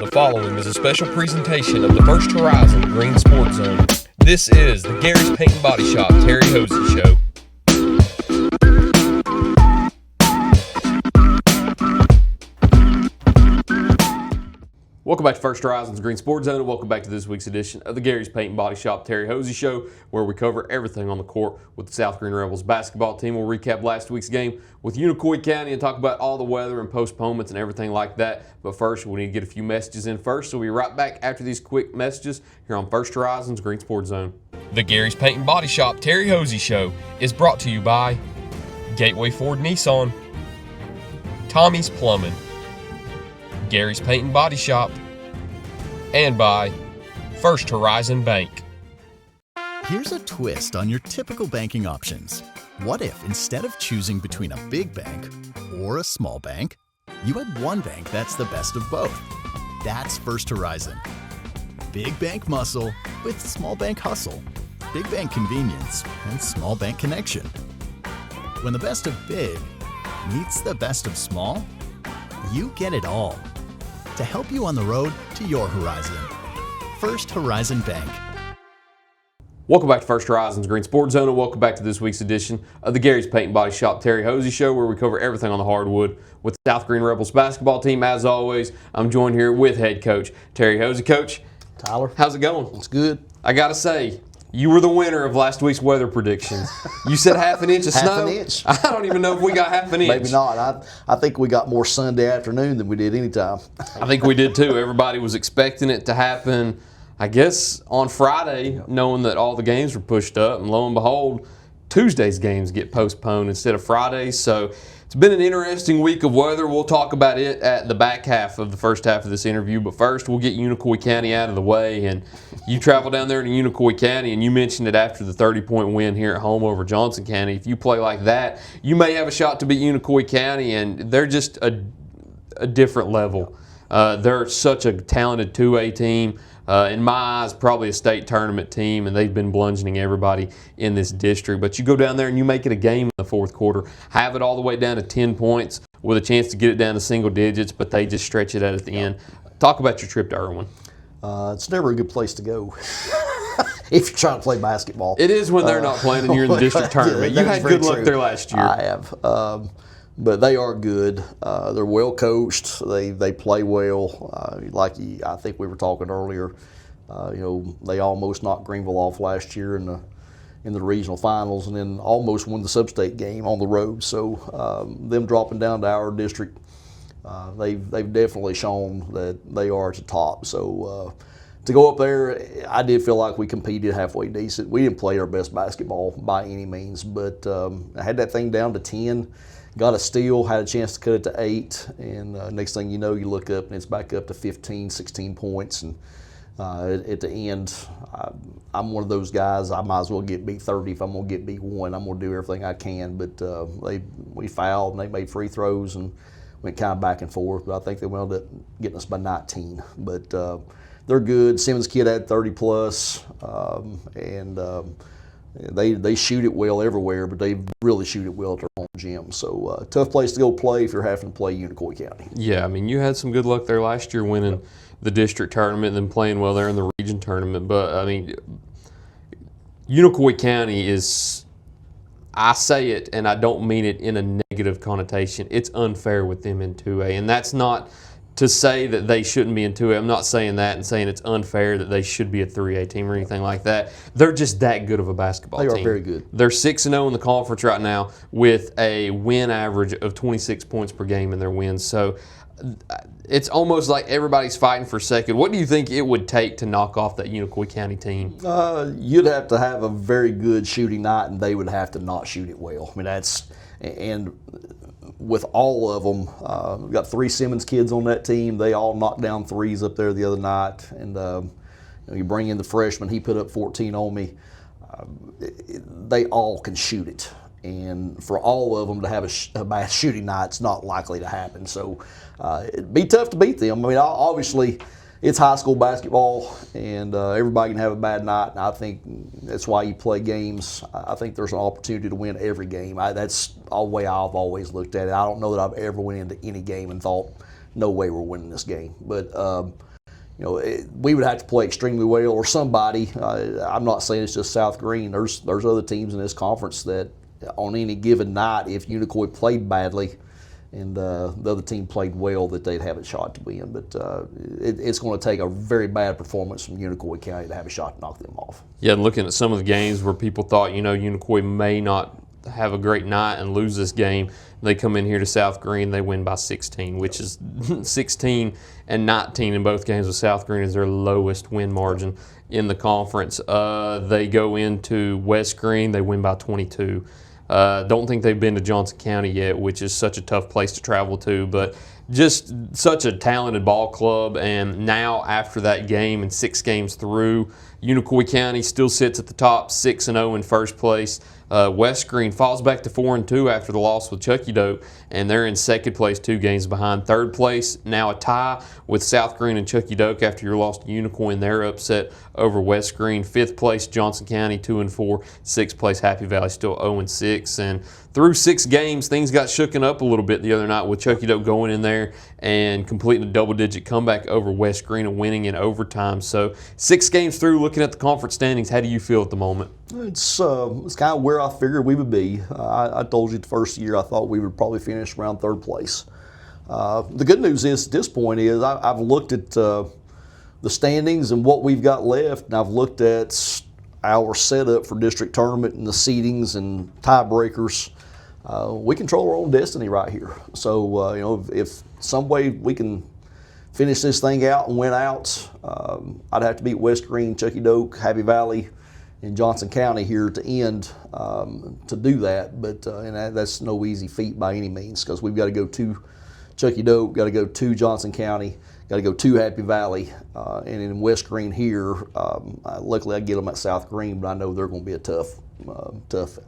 The following is a special presentation of the First Horizon Green Sports Zone. This is the Gary's Paint and Body Shop Terry Hoese Show. Welcome back to First Horizon's Green Sports Zone, and welcome back to this week's edition of the Gary's Paint and Body Shop Terry Hoese Show, where we cover everything on the court with the South Greene Rebels basketball team. We'll recap last week's game with Unicoi County and talk about all the weather and postponements and everything like that. But first, we need to get a few messages in first, so we'll be right back after these quick messages here on First Horizon's Green Sports Zone. The Gary's Paint and Body Shop Terry Hoese Show is brought to you by Gateway Ford Nissan, Tommy's Plumbing, Gary's Paint and Body Shop, and by First Horizon Bank. Here's a twist on your typical banking options. What if instead of choosing between a big bank or a small bank, you had one bank that's the best of both? That's First Horizon. Big bank muscle with small bank hustle. Big bank convenience and small bank connection. When the best of big meets the best of small, you get it all. To help you on the road to your horizon. First Horizon Bank. Welcome back to First Horizon's Green Sports Zone, and welcome back to this week's edition of the Gary's Paint and Body Shop Terry Hoese Show, where we cover everything on the hardwood with the South Greene Rebels basketball team. As always, I'm joined here with head coach Terry Hoese. Coach, Tyler, how's it going? it's good. I gotta say, you were the winner of last week's weather predictions. You said half an inch of snow. Half an inch. I don't even know if we got half an inch. Maybe not. I think we got more Sunday afternoon than we did any time. I think we did too. Everybody was expecting it to happen, I guess, on Friday, knowing that all the games were pushed up. And lo and behold, Tuesday's games get postponed instead of Friday's. So it's been an interesting week of weather. We'll talk about it at the back half of the first half of this interview. But first, we'll get Unicoi County out of the way. And you travel down there to Unicoi County, and you mentioned it after the 30-point win here at home over Johnson County. If you play like that, you may have a shot to beat Unicoi County, and they're just a different level. They're such a talented 2A team. In my eyes, probably a state tournament team, and they've been bludgeoning everybody in this district. But you go down there and you make it a game in the fourth quarter, have it all the way down to 10 points with a chance to get it down to single digits, but they just stretch it out at the end. Talk about your trip to Irwin. It's never a good place to go if you're trying to play basketball. It is when they're not playing and you're in the district tournament. You had good luck there last year. I have. But they are good. They're well coached. They play well. I think we were talking earlier. They almost knocked Greenville off last year in the regional finals, and then almost won the sub-state game on the road. So them dropping down to our district, they've definitely shown that they are at the top. So to go up there, I did feel like we competed halfway decent. We didn't play our best basketball by any means, but I had that thing down to 10. Got a steal, had a chance to cut it to 8, and next thing you know, you look up and it's back up to 15, 16 points. And at the end, I'm one of those guys, I might as well get beat 30 if I'm going to get beat 1. I'm going to do everything I can. But we fouled and they made free throws and went kind of back and forth. But I think they wound up getting us by 19. But they're good. Simmons kid had 30 plus, and they shoot it well everywhere, but they really shoot it well at their home gym. So tough place to go play if you're having to play Unicoi County. Yeah, I mean, you had some good luck there last year winning the district tournament and then playing well there in the region tournament. But, I mean, Unicoi County is, I say it and I don't mean it in a negative connotation, it's unfair with them in 2A. And that's not to say that they shouldn't be in 2A. I'm not saying that and saying it's unfair that they should be a 3A team or anything like that. They're just that good of a basketball team. They are very good. They're 6-0 in the conference right now with a win average of 26 points per game in their wins. So it's almost like everybody's fighting for second. What do you think it would take to knock off that Unicoi County team? You'd have to have a very good shooting night, and they would have to not shoot it well. I mean, and with all of them, we've got 3 Simmons kids on that team. They all knocked down threes up there the other night. And you bring in the freshman, he put up 14 on me. They all can shoot it. And for all of them to have a bad shooting night, it's not likely to happen. So it'd be tough to beat them. I mean, obviously, it's high school basketball, and everybody can have a bad night, and I think that's why you play games. I think there's an opportunity to win every game. That's the way I've always looked at it. I don't know that I've ever went into any game and thought, no way we're winning this game. But we would have to play extremely well, or somebody. I'm not saying it's just South Greene. There's other teams in this conference that on any given night, if Unicoi played badly and the other team played well, that they'd have a shot to win. But it's going to take a very bad performance from Unicoi County to have a shot to knock them off. Yeah, and looking at some of the games where people thought, Unicoi may not have a great night and lose this game, they come in here to South Greene, they win by 16, which is 16 and 19 in both games with South Greene is their lowest win margin in the conference. They go into West Greene, they win by 22. Don't think they've been to Johnson County yet, which is such a tough place to travel to, but just such a talented ball club. And now after that game and 6 games through, Unicoi County still sits at the top, 6-0 in first place. West Greene falls back to 4-2 after the loss with Chucky Doak, and they're in second place, 2 games behind. Third place, now a tie with South Greene and Chucky Doak after your loss to Unicoi and their upset over West Greene. Fifth place, Johnson County, 2-4. Sixth place, Happy Valley, still 0-6. And through 6 games, things got shooken up a little bit the other night with Chucky Doak going in there and completing a double-digit comeback over West Greene and winning in overtime. So 6 games through, looking at the conference standings, how do you feel at the moment? It's kind of where I figured we would be. I told you the first year I thought we would probably finish around 3rd place. The good news is at this point is I've looked at the standings and what we've got left, and I've looked at our setup for district tournament and the seedings and tiebreakers. We control our own destiny right here. So if some way we can finish this thing out and win out, I'd have to beat West Greene, Chucky Doak, Happy Valley, in Johnson County here to end to do that, but and that's no easy feat by any means, because we've got to go to Chucky Doak, got to go to Johnson County, got to go to Happy Valley, and in West Greene here, luckily I get them at South Greene, but I know they're going to be a tough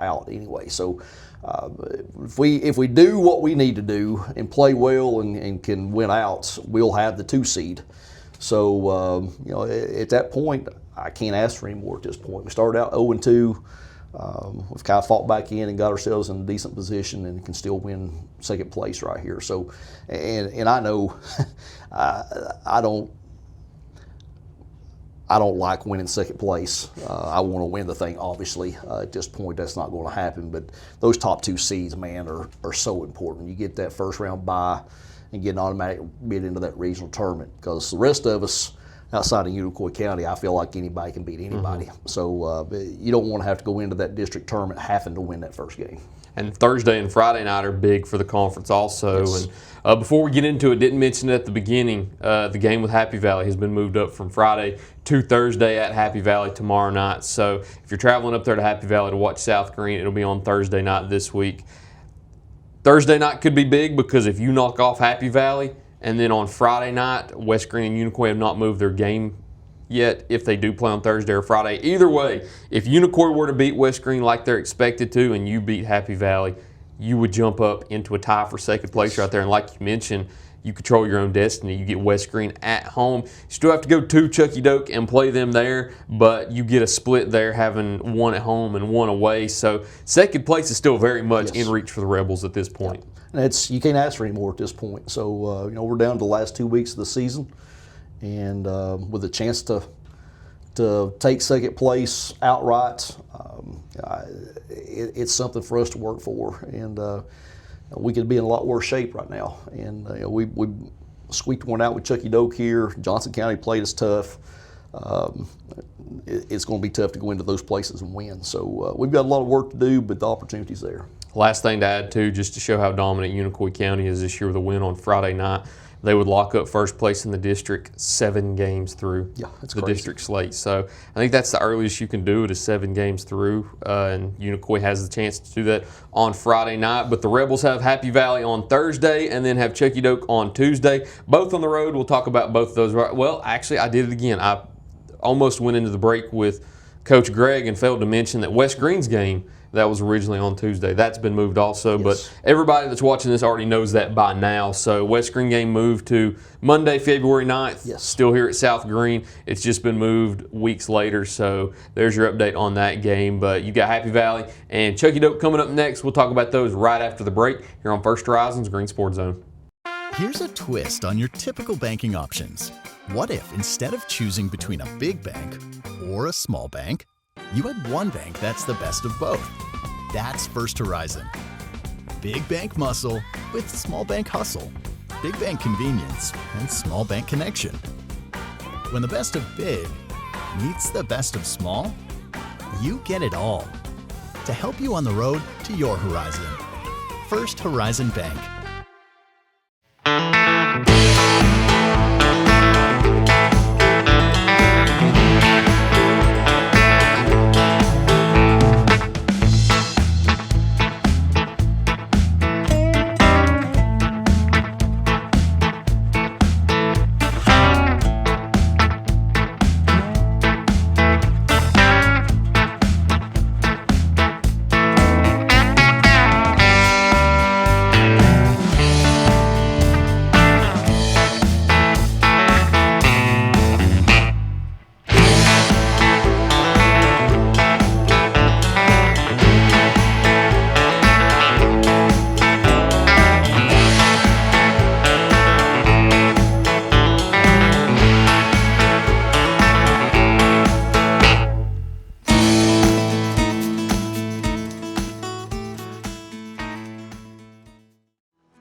out anyway. So if we do what we need to do and play well and can win out, we'll have the 2 seed. So at that point, I can't ask for any more at this point. We started out 0-2. We've kind of fought back in and got ourselves in a decent position and can still win 2nd place right here. So, and I know I don't like winning 2nd place. I want to win the thing, obviously. At this point, that's not going to happen. But those top 2 seeds, man, are so important. You get that first round bye and get an automatic bid into that regional tournament, because the rest of us outside of Unicoi County, I feel like anybody can beat anybody. So you don't want to have to go into that district tournament having to win that first game. And Thursday and Friday night are big for the conference also. Yes. And before we get into it, didn't mention it at the beginning, the game with Happy Valley has been moved up from Friday to Thursday at Happy Valley tomorrow night. So if you're traveling up there to Happy Valley to watch South Greene, it'll be on Thursday night this week. Thursday night could be big, because if you knock off Happy Valley, and then on Friday night, West Greene and Unicoi have not moved their game yet if they do play on Thursday or Friday. Either way, if Unicoi were to beat West Greene like they're expected to and you beat Happy Valley, you would jump up into a tie for 2nd place right there. And like you mentioned, you control your own destiny. You get West Greene at home. You still have to go to Chucky Doak and play them there, but you get a split there, having 1 at home and 1 away. So 2nd place is still very much in reach for the Rebels at this point. And you can't ask for any more at this point. So we're down to the last 2 weeks of the season, and with a chance to take 2nd place outright, it's something for us to work for. And we could be in a lot worse shape right now. And we squeaked one out with Chucky Doak here. Johnson County played us tough. It's going to be tough to go into those places and win. So we've got a lot of work to do, but the opportunity's there. Last thing to add, too, just to show how dominant Unicoi County is this year with a win on Friday night, they would lock up first place in the district 7 games through the district slate. So I think that's the earliest you can do it, is 7 games through, and Unicoi has the chance to do that on Friday night. But the Rebels have Happy Valley on Thursday and then have Chucky Doak on Tuesday, both on the road. We'll talk about both of those. Well, actually, I did it again. I almost went into the break with Coach Greg and failed to mention that West Greene's game that was originally on Tuesday, that's been moved also. Yes. But everybody that's watching this already knows that by now. So West Greene game moved to Monday, February 9th. Yes. Still here at South Greene. It's just been moved weeks later. So there's your update on that game. But you got Happy Valley and Chucky Doak coming up next. We'll talk about those right after the break here on First Horizon's Green Sports Zone. Here's a twist on your typical banking options. What if instead of choosing between a big bank or a small bank, you had one bank that's the best of both? That's First Horizon. Big bank muscle with small bank hustle. Big bank convenience and small bank connection. When the best of big meets the best of small, you get it all. To help you on the road to your horizon. First Horizon Bank.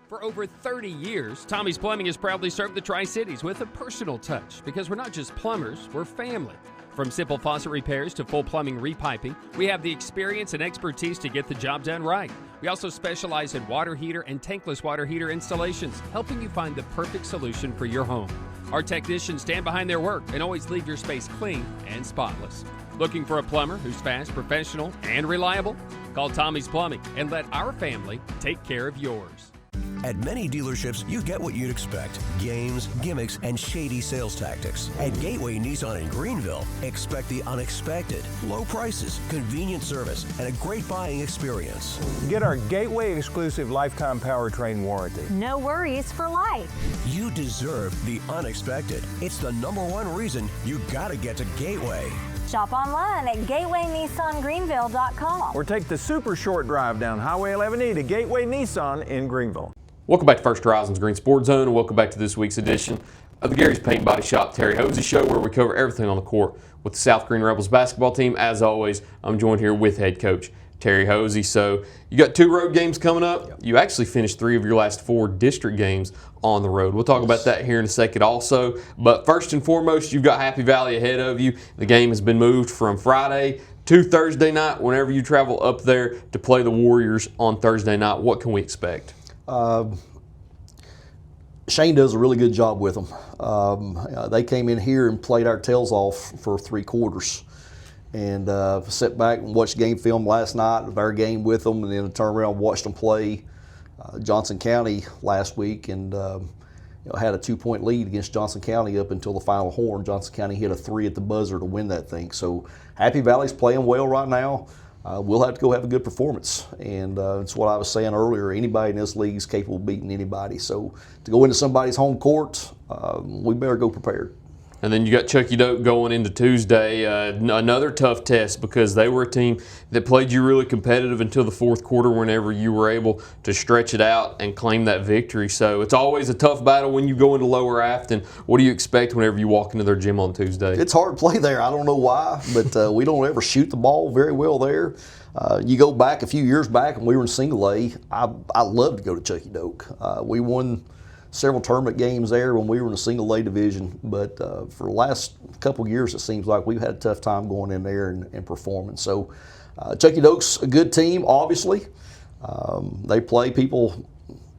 For over 30 years, Tommy's Plumbing has proudly served the Tri-Cities with a personal touch because we're not just plumbers, we're family. From simple faucet repairs to full plumbing repiping, we have the experience and expertise to get the job done right. We also specialize in water heater and tankless water heater installations, helping you find the perfect solution for your home. Our technicians stand behind their work and always leave your space clean and spotless. Looking for a plumber who's fast, professional, and reliable? Call Tommy's Plumbing and let our family take care of yours. At many dealerships, you get what you'd expect. Games, gimmicks, and shady sales tactics. At Gateway Nissan in Greenville, expect the unexpected. Low prices, convenient service, and a great buying experience. Get our Gateway exclusive lifetime powertrain warranty. No worries for life. You deserve the unexpected. It's the #1 reason you gotta get to Gateway. Shop online at gatewaynissangreenville.com. Or take the super short drive down Highway 11E to Gateway Nissan in Greenville. Welcome back to First Horizon's Green Sports Zone, and welcome back to this week's edition of the Gary's Paint Body Shop Terry Hoese Show, where we cover everything on the court with the South Greene Rebels basketball team. As always, I'm joined here with head coach Terry Hoese. So you got 2 road games coming up. Yep. You actually finished 3 of your last 4 district games on the road. We'll talk about that here in a second also. But first and foremost, you've got Happy Valley ahead of you. The game has been moved from Friday to Thursday night. Whenever you travel up there to play the Warriors on Thursday night, what can we expect? Shane does a really good job with them. They came in here and played our tails off for 3 quarters. And sat back and watched game film last night of our game with them, and then turned around and watched them play Johnson County last week, and had a 2-point lead against Johnson County up until the final horn. Johnson County hit a 3 at the buzzer to win that thing. So Happy Valley's playing well right now. We'll have to go have a good performance, and it's what I was saying earlier. Anybody in this league is capable of beating anybody. So to go into somebody's home court, we better go prepared. And then you got Chucky Doak going into Tuesday, another tough test because they were a team that played you really competitive until the 4th quarter whenever you were able to stretch it out and claim that victory. So it's always a tough battle when you go into Lower Afton. What do you expect whenever you walk into their gym on Tuesday? It's hard to play there. I don't know why, but we don't ever shoot the ball very well there. You go back a few years back when we were in single A, I loved to go to Chucky Doak. We won several tournament games there when we were in the single A division, but for the last couple years it seems like we've had a tough time going in there and performing. So Chucky Doak's a good team, obviously. They play people,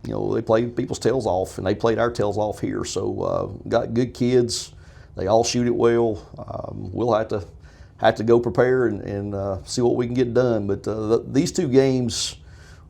they play people's tails off, and they played our tails off here. So got good kids. They all shoot it well. We'll have to go prepare and see what we can get done. But these 2 games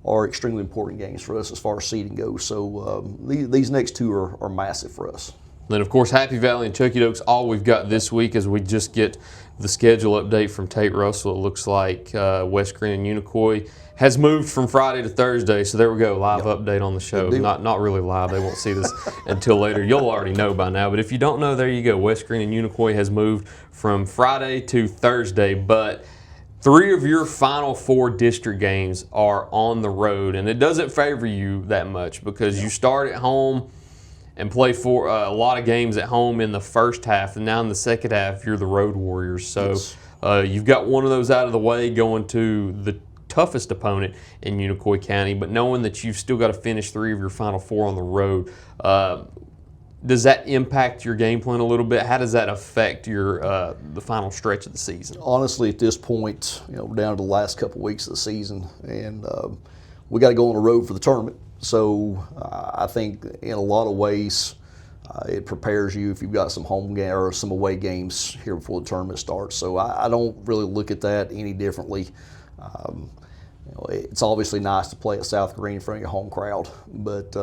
are extremely important games for us as far as seeding goes. So these next 2 are massive for us. Then, of course, Happy Valley and Chucky Doak's all we've got this week as we just get the schedule update from Tate Russell. It looks like West Greene and Unicoi has moved from Friday to Thursday. So there we go, live update on the show. Not really live. They won't see this until later. You'll already know by now. But if you don't know, there you go. West Greene and Unicoi has moved from Friday to Thursday. But 3 of your final 4 district games are on the road, and it doesn't favor you that much because you start at home and play for a lot of games at home in the first half, and now in the second half you're the road warriors. So you've got one of those out of the way, going to the toughest opponent in Unicoi County, but knowing that you've still got to finish 3 of your final 4 on the road, does that impact your game plan a little bit? How does that affect your the final stretch of the season? Honestly, at this point, we're down to the last couple weeks of the season, and we got to go on the road for the tournament. So I think in a lot of ways, it prepares you if you've got some home game or some away games here before the tournament starts. So I don't really look at that any differently. It's obviously nice to play at South Greene in front of your home crowd, but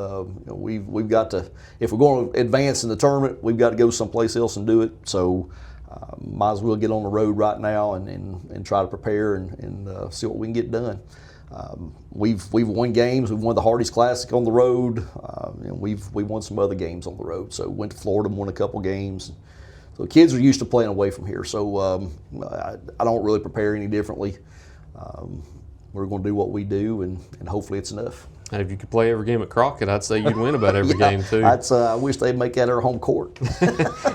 we've got to, if we're going to advance in the tournament, we've got to go someplace else and do it. So might as well get on the road right now and try to prepare and see what we can get done. We've won games. We've won the Hardee's Classic on the road. And we've won some other games on the road. So went to Florida and won a couple games. So kids are used to playing away from here. So I don't really prepare any differently. We're going to do what we do, and hopefully it's enough. And if you could play every game at Crockett, I'd say you'd win about every game too. I wish they'd make that our home court.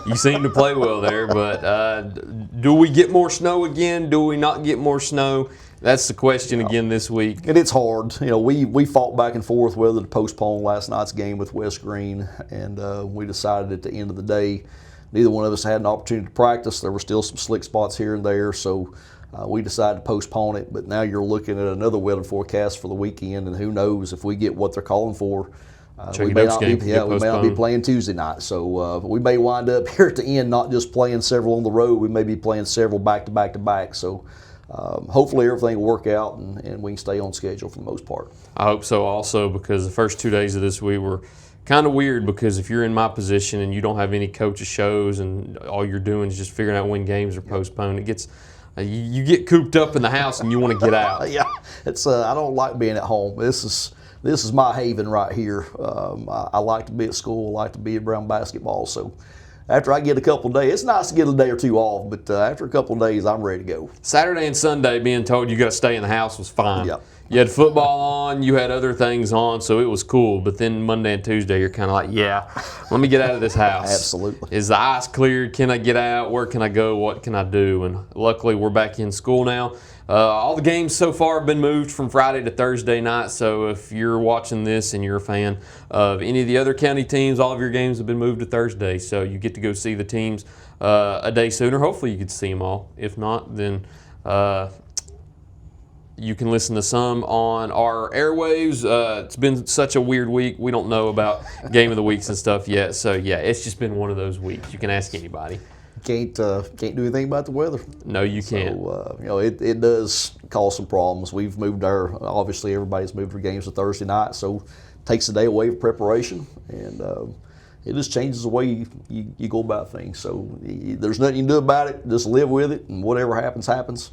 You seem to play well there, but do we get more snow again? Do we not get more snow? That's the question again this week. And it's hard. We fought back and forth whether to postpone last night's game with West Greene, and we decided at the end of the day, neither one of us had an opportunity to practice. There were still some slick spots here and there, so we decided to postpone it. But now you're looking at another weather forecast for the weekend, and who knows if we get what they're calling for. We may not be playing Tuesday night, so we may wind up here at the end not just playing several on the road. We may be playing several back to back to back. So hopefully everything will work out and we can stay on schedule for the most part. I hope so also, because the first 2 days of this week were kind of weird, because if you're in my position and you don't have any coaches shows and all you're doing is just figuring out when games are postponed, it gets you get cooped up in the house and you want to get out. Yeah, it's I don't like being at home. This is my haven right here. I like to be at school. I like to be around basketball. So after I get a couple of days, it's nice to get a day or two off, but after a couple of days, I'm ready to go. Saturday and Sunday being told you got to stay in the house was fine. Yeah. You had football on, you had other things on, so it was cool. But then Monday and Tuesday, you're kind of like, yeah, let me get out of this house. Absolutely. Is the ice cleared? Can I get out? Where can I go? What can I do? And luckily, we're back in school now. All the games so far have been moved from Friday to Thursday night, so if you're watching this and you're a fan of any of the other county teams, all of your games have been moved to Thursday, so you get to go see the teams a day sooner. Hopefully you get to see them all. If not, then you can listen to some on our airwaves. It's been such a weird week. We don't know about game of the weeks and stuff yet, so yeah, it's just been one of those weeks. You can ask anybody. Can't do anything about the weather. No, you can't. So, it does cause some problems. We've moved obviously everybody's moved their games to Thursday night, so it takes a day away of preparation, and it just changes the way you go about things. So there's nothing you can do about it. Just live with it, and whatever happens, happens.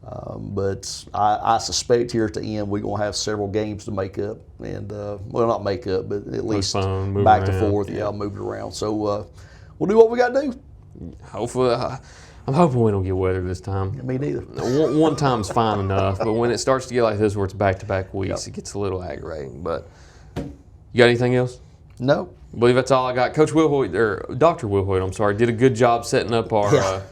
But I suspect here at the end we're going to have several games to make up, and well, not make up, but at least back to forth. Yeah, move it around. So we'll do what we got to do. Hopefully, I'm hoping we don't get weather this time. Me neither. One time's fine enough, but when it starts to get like this, where it's back-to-back weeks, It gets a little aggravating. But you got anything else? No. I believe that's all I got. Coach Wilhoit, or Dr. Wilhoit, I'm sorry, did a good job setting up our.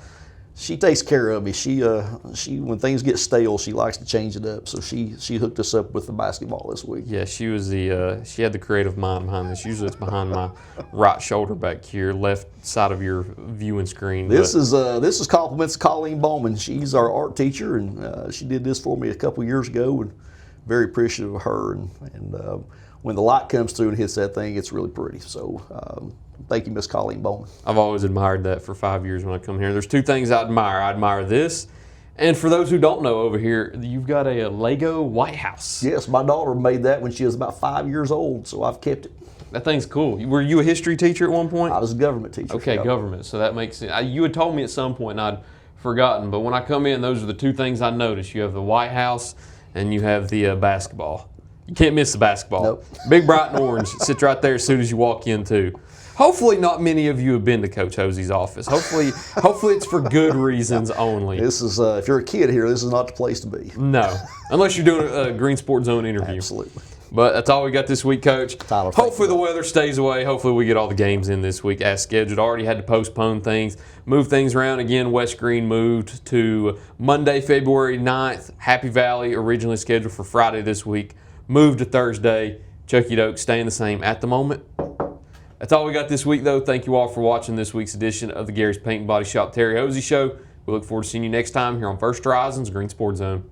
She takes care of me. She when things get stale, she likes to change it up. So she hooked us up with the basketball this week. Yeah, she was she had the creative mind behind this. Usually it's behind my right shoulder back here, left side of your viewing screen. This is compliments to Colleen Bowman. She's our art teacher, and she did this for me a couple years ago, and very appreciative of her. And when the light comes through and hits that thing, it's really pretty. So thank you, Miss Colleen Bowman. I've always admired that for 5 years when I come here. There's two things I admire. I admire this, and for those who don't know over here, you've got a Lego White House. Yes, my daughter made that when she was about 5 years old, so I've kept it. That thing's cool. Were you a history teacher at one point? I was a government teacher. Okay, government. So that makes sense. You had told me at some point, and I'd forgotten, but when I come in, those are the two things I noticed. You have the White House, and you have the basketball. You can't miss the basketball. Nope. Big, bright, and orange. Sits right there as soon as you walk in, too. Hopefully not many of you have been to Coach Hoese's office. Hopefully it's for good reasons only. This is, if you're a kid here, this is not the place to be. No, unless you're doing a Green Sports Zone interview. Absolutely. But that's all we got this week, Coach. Tyler, thank Hopefully you. the weather stays away. Hopefully we get all the games in this week as scheduled. Already had to postpone things, move things around. Again, West Greene moved to Monday, February 9th. Happy Valley, originally scheduled for Friday this week, moved to Thursday. Chuckey Oaks staying the same at the moment. That's all we got this week, though. Thank you all for watching this week's edition of the Gary's Paint and Body Shop Terry Hoese Show. We look forward to seeing you next time here on First Horizon's Green Sports Zone.